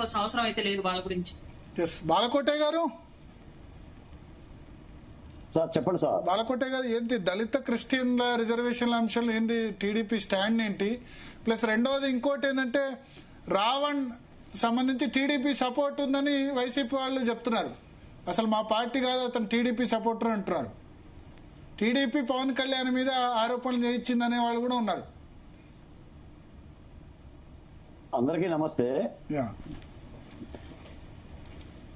అవసరం అయితే లేదు వాళ్ళ గురించి. బాలకోటే గారు సార్ చెప్పండి సార్. బాలకోటే గారు, ఏంటి దళిత క్రిస్టియన్ల రిజర్వేషన్ల అంశాలు ఏంటి, టీడీపీ స్టాండ్ ఏంటి? ప్లస్ రెండవది ఇంకోటి ఏంటంటే రావణ్ సంబంధించి టీడీపీ సపోర్ట్ ఉందని వైసీపీ వాళ్ళు చెప్తున్నారు. అసలు మా పార్టీ కాదు, అతను టీడీపీ సపోర్టర్ అంటున్నారు. టీడీపీ పవన్ కళ్యాణ్ మీద ఆరోపణలు చేయించిందనే వాళ్ళు కూడా ఉన్నారు. అందరికీ నమస్తే.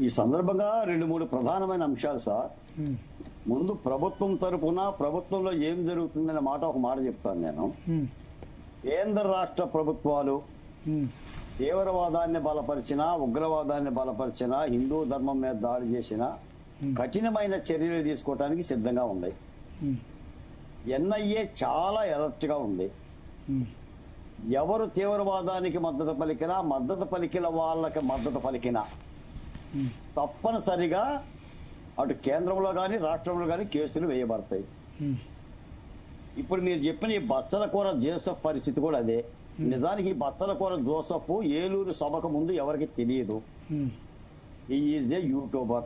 ఈ సందర్భంగా 2-3 ప్రధానమైన అంశాలు సార్. ముందు ప్రభుత్వం తరపున ప్రభుత్వంలో ఏం జరుగుతుందనే ఒక మాట చెప్తాను నేను. కేంద్ర రాష్ట్ర ప్రభుత్వాలు తీవ్రవాదాన్ని బలపరిచిన, ఉగ్రవాదాన్ని బలపరిచిన, హిందూ ధర్మం మీద దాడి చేసిన కఠినమైన చర్యలు తీసుకోవడానికి సిద్ధంగా ఉన్నాయి. ఎన్ఐఏ చాలా అలర్ట్ గా ఉంది. ఎవరు తీవ్రవాదానికి మద్దతు పలికినా, మద్దతు పలికిన వాళ్ళకి మద్దతు పలికినా తప్పనిసరిగా అటు కేంద్రంలో గాని రాష్ట్రంలో గాని కేసులు వేయబడతాయి. ఇప్పుడు మీరు చెప్పిన ఈ బచ్చలకూర జోసెఫ్ పరిస్థితి కూడా అదే. నిజానికి ఈ బచ్చలకూర జోసెఫ్ ఏలూరు సభకు ముందు ఎవరికి తెలియదు. Is a YouTuber,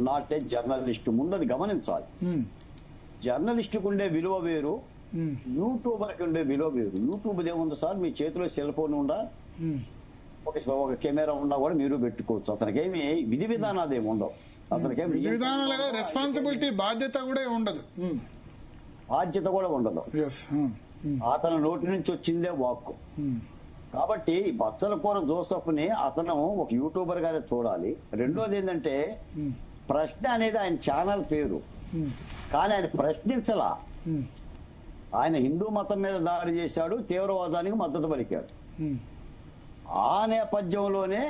not a journalist. ముందు అది గమనించాలి. జర్నలిస్ట్కి ఉండే విలువ వేరు, యూట్యూబర్కి ఉండే విలువ వేరు. యూట్యూబ్ ఏముంది సార్, మీ చేతిలో సెల్ ఫోన్ ఉండా, ఒక కెమెరా ఉన్నా కూడా మీరు పెట్టుకోవచ్చు. అతనికేమి విధి విధానాలు ఏమి ఉండవు. అతనికేమి రెస్పాన్సిబిలిటీ, బాధ్యత కూడా ఉండదు. బాధ్యత కూడా ఉండదు. అతని నోటి నుంచి వచ్చిందే వాక్కు. కాబట్టి బచ్చలకూర జోసెఫ్ ని అతను ఒక యూట్యూబర్ గానే చూడాలి. రెండోది ఏంటంటే ప్రశ్న అనేది ఆయన ఛానల్ పేరు, కానీ ఆయన ప్రశ్నించలా. ఆయన హిందూ మతం మీద దాడి చేశాడు, తీవ్రవాదానికి మద్దతు పలికాడు. ఆ నేపథ్యంలోనే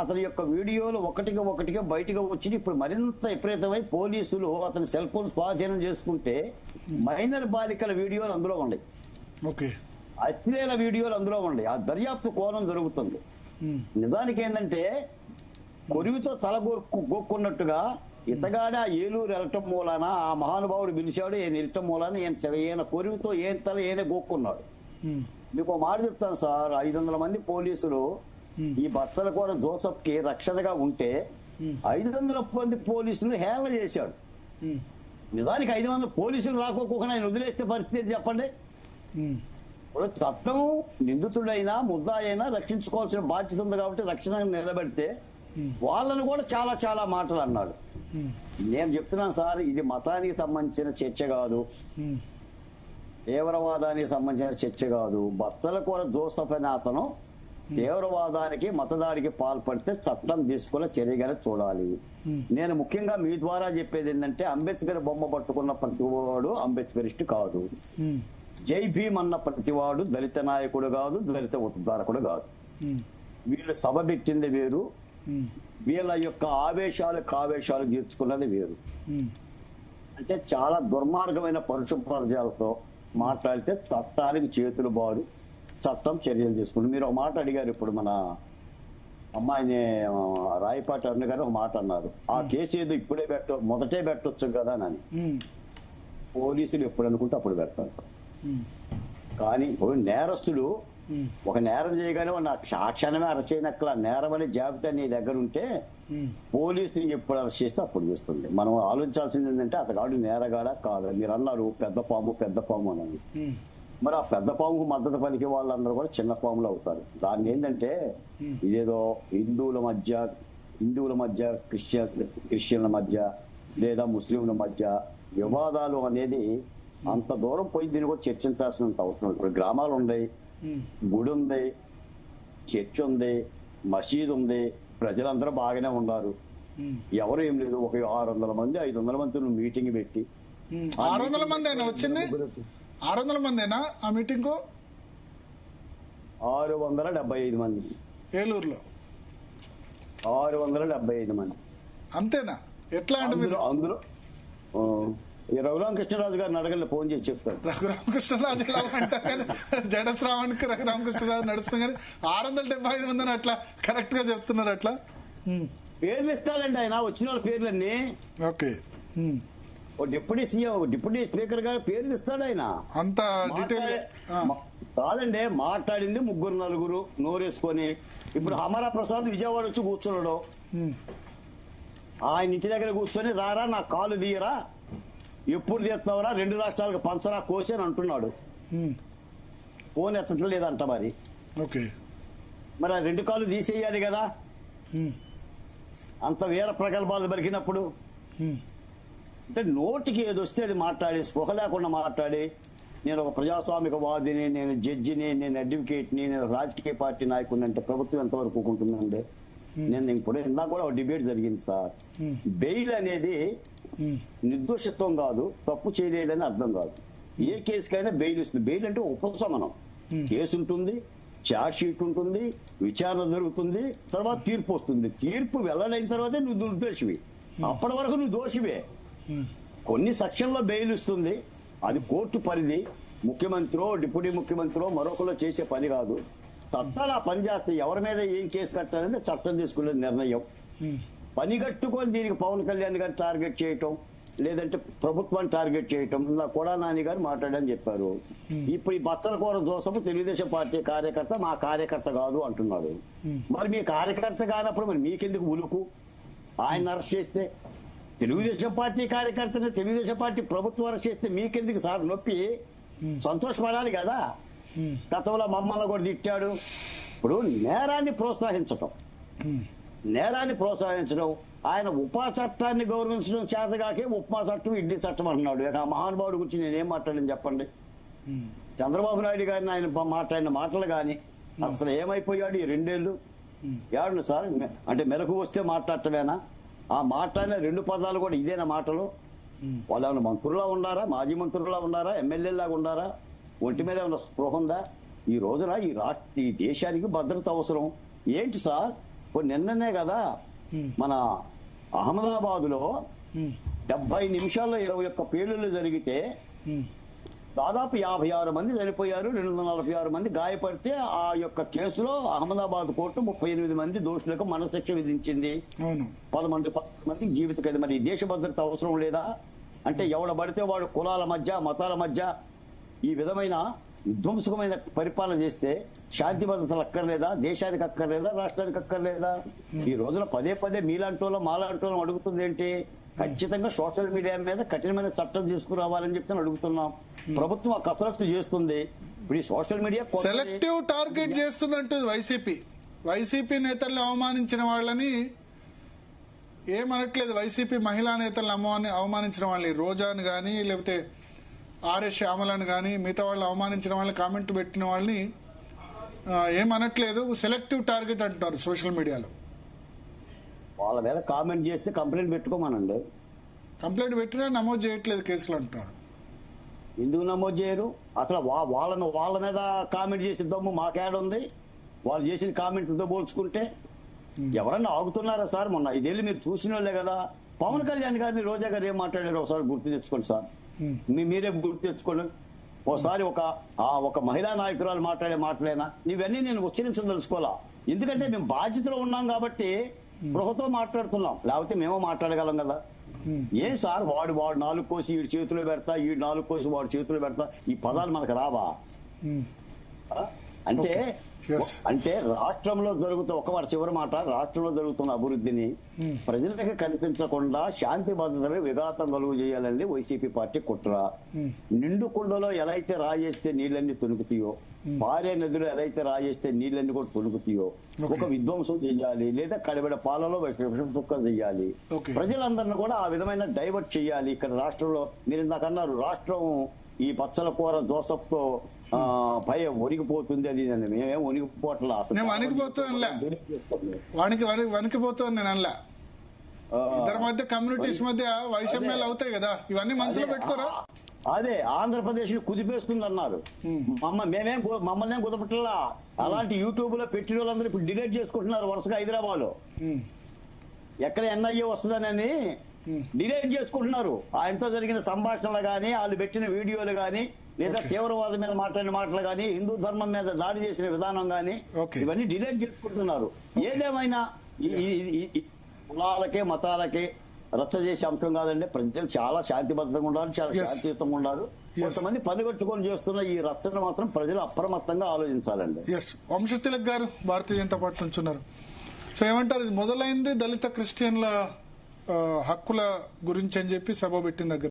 అతని యొక్క వీడియోలు ఒకటిగా బయటకు వచ్చి ఇప్పుడు మరింత విపరీతమై పోలీసులు అతని సెల్ ఫోన్ స్వాధీనం చేసుకుంటే మైనర్ బాలికల వీడియోలు అందులో ఉన్నాయి, అశ్లీల వీడియోలు అందులో ఉన్నాయి. ఆ దర్యాప్తు కోణం జరుగుతుంది. నిజానికి ఏంటంటే కొరివితో తల గోక్కున్నట్టుగా ఇతగాడ ఏలూరు వెళ్ళటం మూలాన ఆ మహానుభావుడు పిలిచాడు, ఈయన వెళ్ళటం మూలాన ఈయన కొరివితో ఈయన గోక్కున్నాడు. మీకు మాట చెప్తాను సార్, 500 మంది పోలీసులు ఈ బచ్చలకూర జోసెఫ్ కి రక్షణగా ఉంటే 500 మంది పోలీసులు హేళన చేశాడు. నిజానికి 500 పోలీసులు రాకోకుండా ఆయన వదిలేసిన పరిస్థితి చెప్పండి. ఇప్పుడు చట్టం నిందితుడైనా ముద్దాయినా రక్షించుకోవాల్సిన బాధ్యత ఉంది కాబట్టి రక్షణ నిలబెడితే వాళ్ళను కూడా చాలా చాలా మాటలు అన్నాడు. నేను చెప్తున్నాను సార్, ఇది మతానికి సంబంధించిన చర్చ కాదు, తీవ్రవాదానికి సంబంధించిన చర్చ కాదు. బచ్చలకూర జోసెఫ్ అనే అతను తీవ్రవాదానికి మతదాడికి పాల్పడితే చట్టం తీసుకున్న చర్యగానే చూడాలి. నేను ముఖ్యంగా మీ ద్వారా చెప్పేది ఏంటంటే అంబేద్కర్ బొమ్మ పట్టుకున్న ప్రతివాడు అంబేద్కరిస్ట్ కాదు, జై భీమ్ అన్న ప్రతివాడు దళిత నాయకుడు కాదు, దళిత ఉద్ధారకుడు కాదు. వీళ్ళు సభ పెట్టింది వేరు, వీళ్ళ యొక్క ఆవేశాలు తీర్చుకున్నది వేరు. అంటే చాలా దుర్మార్గమైన పరుషపర్యాలతో మాట్లాడితే చట్టానికి చేతులు బాడు, చట్టం చర్యలు తీసుకుంటుంది. మీరు ఒక మాట అడిగారు, ఇప్పుడు మన అమ్మాయిని రాయపాటి అరుణ గారు ఒక మాట అన్నారు, ఆ కేసు ఏదో ఇప్పుడే మొదటే పెట్టొచ్చు కదా అని. పోలీసులు ఎప్పుడు అనుకుంటే అప్పుడు పెడతారు. కానీ నేరస్తుడు ఒక నేరం చేయగానే ఆ క్షణమే అరెస్ట్ చేయనక్కల నేరం అనే జాబితా నీ దగ్గర ఉంటే పోలీసులు ఎప్పుడు అరెస్ట్ చేస్తే అప్పుడు చూస్తుంది. మనం ఆలోచించాల్సింది ఏంటంటే అతగాడు నేరగాడ కాదు. మీరు అన్నారు పెద్ద పాము అని. మరి ఆ పెద్ద పాముకు మద్దతు పలికే వాళ్ళందరూ కూడా చిన్న పాములు అవుతారు. దాన్ని ఏంటంటే ఇదేదో హిందువుల మధ్య క్రిస్టియన్ల మధ్య లేదా ముస్లింల మధ్య వివాదాలు అనేది అంత దూరం పోయి దీన్ని కూడా చర్చించాల్సినంత అవసరం. ఇప్పుడు గ్రామాలు ఉన్నాయి, గుడి ఉంది, చర్చ్ ఉంది, మసీదు ఉంది, ప్రజలందరూ బాగానే ఉన్నారు, ఎవరు ఏం లేదు. ఒక 600 మంది 500 మంది మీటింగ్ పెట్టి 600 మంది అయినా వచ్చింది. 600 మందేనా ఆ మీటింగ్? 675 మంది ఏలూరులో 675 మంది అంతేనా? ఎట్లా అంటే అందులో రఘురామకృష్ణరాజు గారిని అడగలే, ఫోన్ చేసి చెప్తారు. రఘురామకృష్ణరాజు ఎలా అంటారు కానీ జడశ్రావణ్కి రఘురామకృష్ణరాజు నడుస్తుంది కానీ 675 మంది అట్లా కరెక్ట్ గా చెప్తున్నారు. అట్లా పేర్లు ఇస్తాడండి ఆయన, వచ్చిన వాళ్ళ పేర్లన్నీ. ఓకే, ఓ డిప్యూటీ సీఎం, డిప్యూటీ స్పీకర్ గారు పేర్లు ఇస్తాడు ఆయన. అంత డీటెయిల్ కాదండి, మాట్లాడింది 3-4 నోరేసుకొని. ఇప్పుడు అమరా ప్రసాద్ విజయవాడ వచ్చి కూర్చున్నాడు, ఆయన ఇంటి దగ్గర కూర్చొని రారా నా కాలు తీయరా, ఎప్పుడు తీస్తావరా, 2 రాష్ట్రాలకు పంచరా కోసి అని అంటున్నాడు. ఫోన్ ఎత్తట్లు లేదంట మరి. ఓకే, మరి ఆ 2 కాళ్ళు తీసేయాలి కదా, అంత వీర ప్రగల్భాలు బరికినప్పుడు. అంటే నోటికి ఏది వస్తే అది మాట్లాడి, స్పృహ లేకుండా మాట్లాడి, నేను ఒక ప్రజాస్వామిక వాదిని, నేను జడ్జిని, నేను అడ్వకేట్ని, నేను రాజకీయ పార్టీ నాయకుడిని అంటే ప్రభుత్వం ఎంతవరకు ఒప్పుకుంటుందండి? నేను ఇప్పుడు ఇందాక కూడా ఒక డిబేట్ జరిగింది సార్. బెయిల్ అనేది నిర్దోషిత్వం కాదు, తప్పు చేయలేదని అర్థం కాదు. ఏ కేసుకైనా బెయిల్ ఇస్తుంది. బెయిల్ అంటే ఉపశమనం. కేసు ఉంటుంది, ఛార్జ్ షీట్ ఉంటుంది, విచారణ జరుగుతుంది, తర్వాత తీర్పు వస్తుంది. తీర్పు వెల్లడైన తర్వాతే నువ్వు నిర్దోషివి, అప్పటి వరకు నువ్వు దోషివే. కొన్ని సెక్షన్లో బెయిల్ ఇస్తుంది, అది కోర్టు పరిధి. ముఖ్యమంత్రో డిప్యూటీ ముఖ్యమంత్రో మరొకలో చేసే పని కాదు. చట్టాలు ఆ పని చేస్తే ఎవరి మీద ఏం కేసు కట్టాలంటే చట్టం తీసుకునే నిర్ణయం. పని కట్టుకొని దీనికి పవన్ కళ్యాణ్ గారు టార్గెట్ చేయటం, లేదంటే ప్రభుత్వాన్ని టార్గెట్ చేయటం, కూడా నాని గారు మాట్లాడని చెప్పారు. ఇప్పుడు ఈ బత్తలకూర జోసఫ్ తెలుగుదేశం పార్టీ కార్యకర్త, మా కార్యకర్త కాదు అంటున్నాడు. మరి మీ కార్యకర్త కానప్పుడు మరి మీకెందుకు ఉలుకు? ఆయన అరెస్ట్ చేస్తే తెలుగుదేశం పార్టీ కార్యకర్తని, తెలుగుదేశం పార్టీ ప్రభుత్వం అరెస్ట్ చేస్తే మీకెందుకు సార్ నొప్పి? సంతోషపడాలి కదా. గతంలో మమ్మల్ని కూడా తిట్టాడు. ఇప్పుడు నేరాన్ని ప్రోత్సహించటం, ఆయన ఉపా చట్టాన్ని గౌరవించడం చేతగాకే ఉపమా చట్టం, ఇడ్లీ చట్టం అంటున్నాడు. ఆ మహానుభావుడి గురించి నేనేం మాట్లాడని చెప్పండి. చంద్రబాబు నాయుడు గారిని ఆయన మాట్లాడిన మాటలు కానీ అసలు ఏమైపోయాడు ఈ 2 ఏళ్ళు? ఏడు సార్ అంటే మెలకు వస్తే మాట్లాడటమేనా? ఆ మాట్లాడిన 2 పదాలు కూడా ఇదేనా మాటలు? వాళ్ళు ఏమైనా మంత్రులా ఉన్నారా, మాజీ మంత్రులా ఉన్నారా, ఎమ్మెల్యేలాగా ఉన్నారా? ఒంటి మీద ఏమైనా స్పృహ ఉందా? ఈ రోజున ఈ దేశానికి భద్రత అవసరం. ఏంటి సార్, నిన్ననే కదా మన అహ్మదాబాద్ లో 70 నిమిషాల్లో 21 పేలుళ్లు జరిగితే దాదాపు 56 మంది చనిపోయారు, 246 మంది గాయపడితే ఆ యొక్క కేసులో అహ్మదాబాద్ కోర్టు 38 మంది దోషులకు మరణశిక్ష విధించింది. 11 మంది జీవిత ఖైదు. మరి దేశ భద్రత అవసరం లేదా? అంటే ఎవడ పడితే వాడు కులాల మధ్య, మతాల మధ్య ఈ విధమైన విధ్వంసకమైన పరిపాలన చేస్తే శాంతి భద్రతలు అక్కర్లేదా? దేశానికి అక్కర్లేదా? రాష్ట్రానికి అక్కర్లేదా? ఈ రోజున పదే మీలాంటోళ్ళం మాలాంటోళ్ళం అడుగుతుంది ఏంటి? ఖచ్చితంగా సోషల్ మీడియా మీద కఠినమైన చట్టం తీసుకురావాలని చెప్పి అడుగుతున్నాం. ప్రభుత్వం ఆ కసరత్తు చేస్తుంది. ఇప్పుడు ఈ సోషల్ మీడియా సెలెక్టివ్ టార్గెట్ చేస్తుందంటుంది వైసీపీ నేతల్ని అవమానించిన వాళ్ళని ఏమనట్లేదు. వైసీపీ మహిళా నేతలను అవమానించిన వాళ్ళని, రోజాని కానీ లేకపోతే ఆర్ఎస్ శ్యామలను కానీ మిగతా వాళ్ళు అవమానించిన వాళ్ళని, కామెంట్ పెట్టిన వాళ్ళని ఏమనట్లేదు. సెలెక్టివ్ టార్గెట్ అంటున్నారు సోషల్ మీడియాలో. వాళ్ళ మీద కామెంట్ చేస్తే కంప్లైంట్ పెట్టుకోమనండి. కంప్లైంట్ పెట్టినా నమోదు చేయట్లేదు కేసులు అంటున్నారు. ఎందుకు నమోదు చేయరు? అసలు వాళ్ళ మీద కామెంట్ చేసే దమ్ము మాకేడుంది? వాళ్ళు చేసిన కామెంట్తో పోల్చుకుంటే ఎవరన్నా ఆగుతున్నారా సార్? మొన్న 5 ఏళ్ళు మీరు చూసిన వాళ్ళే కదా. పవన్ కళ్యాణ్ గారిని, రోజా గారు ఏం మాట్లాడారు ఒకసారి గుర్తు తెచ్చుకోండి సార్. మీరే గుర్తు తెచ్చుకోండి. ఒకసారి ఒక మహిళా నాయకురాలు మాట్లాడే మాటలేనా? ఇవన్నీ నేను ఉచ్చరించదలుచుకోవాలా. ఎందుకంటే మేము బాధ్యతలో ఉన్నాం కాబట్టి గృహతో మాట్లాడుతున్నాం, లేకపోతే మేము మాట్లాడగలం కదా. ఏం సార్, వాడు 4 కోసి వీడి చేతిలో పెడతా, ఈ 4 కోసి వాడు చేతిలో పెడతా, ఈ పదాలు మనకు రావా? అంటే రాష్ట్రంలో జరుగుతున్న చివరి మాట, రాష్ట్రంలో జరుగుతున్న అభివృద్ధిని ప్రజలకు కనిపించకుండా శాంతి భద్రతలు విఘాతం కలుగు చేయాలనేది వైసీపీ పార్టీ కుట్ర. నిండు కుండలో ఎలా అయితే రాజేస్తే నీళ్ళన్నీ తొలుగుతాయో, భార్య నదిలో ఎలా అయితే రాజేస్తే నీళ్ళన్నీ కూడా తొలుగుతాయో, ఒక విధ్వంసం చేయాలి, లేదా కడిబెడ పాలలో విషం సుక్కం చేయాలి. ప్రజలందరినీ కూడా ఆ విధమైన డైవర్ట్ చేయాలి. ఇక్కడ రాష్ట్రంలో మీరు ఇందాక అన్నారు, రాష్ట్రం ఈ పచ్చల కూర జోసఫ్ తో భయం వణికిపోతుంది. అది మేమేం వణికిపోవట్లా. అసలు వణికిపోతుంది నేను అనలా. ఇద్దరి మధ్య కమ్యూనిటీస్ మధ్య వైషమ్యాలు అవుతాయి కదా, ఇవన్నీ మనసులో పెట్టుకోరా? అదే ఆంధ్రప్రదేశ్ ని కుదిపేస్తుంది అన్నారు. మమ్మల్ని కుదపట్లా. అలాంటి యూట్యూబ్ లో పెట్టిన వాళ్ళందరూ ఇప్పుడు డిలీట్ చేసుకుంటున్నారు వరుసగా. హైదరాబాద్ లో ఎక్కడ ఎన్ఐఏ వస్తుందని డిలీట్ చేసుకుంటున్నారు. ఆయనతో జరిగిన సంభాషణలు గానీ, వాళ్ళు పెట్టిన వీడియోలు గానీ, లేదా తీవ్రవాదం మీద మాట్లాడిన మాటలు గానీ, హిందూ ధర్మం మీద దాడి చేసిన విధానం గానీ, ఇవన్నీ డిలీట్ చేసుకుంటున్నారు. ఏదేమైనా కులాలకే మతాలకే రచ్చ చేసే అంశం కాదండి. ప్రజలు చాలా శాంతిబద్ధంగా ఉండాలి, చాలా Yes. శాంతియుతంగా ఉండాలి. కొంతమంది పనిగట్టుకొని చేస్తున్న ఈ రచ్చను మాత్రం ప్రజలు అప్రమత్తంగా ఆలోచించాలండి. ఎస్, వంశతిలక్ గారు భారతీయ జనతా పార్టీ నుంచి ఉన్నారు. సో ఏమంటారు, ఇది మొదలైంది దళిత క్రిస్టియన్ల హక్కుల గురించి అని చెప్పి సభ పెట్టిన దగ్గర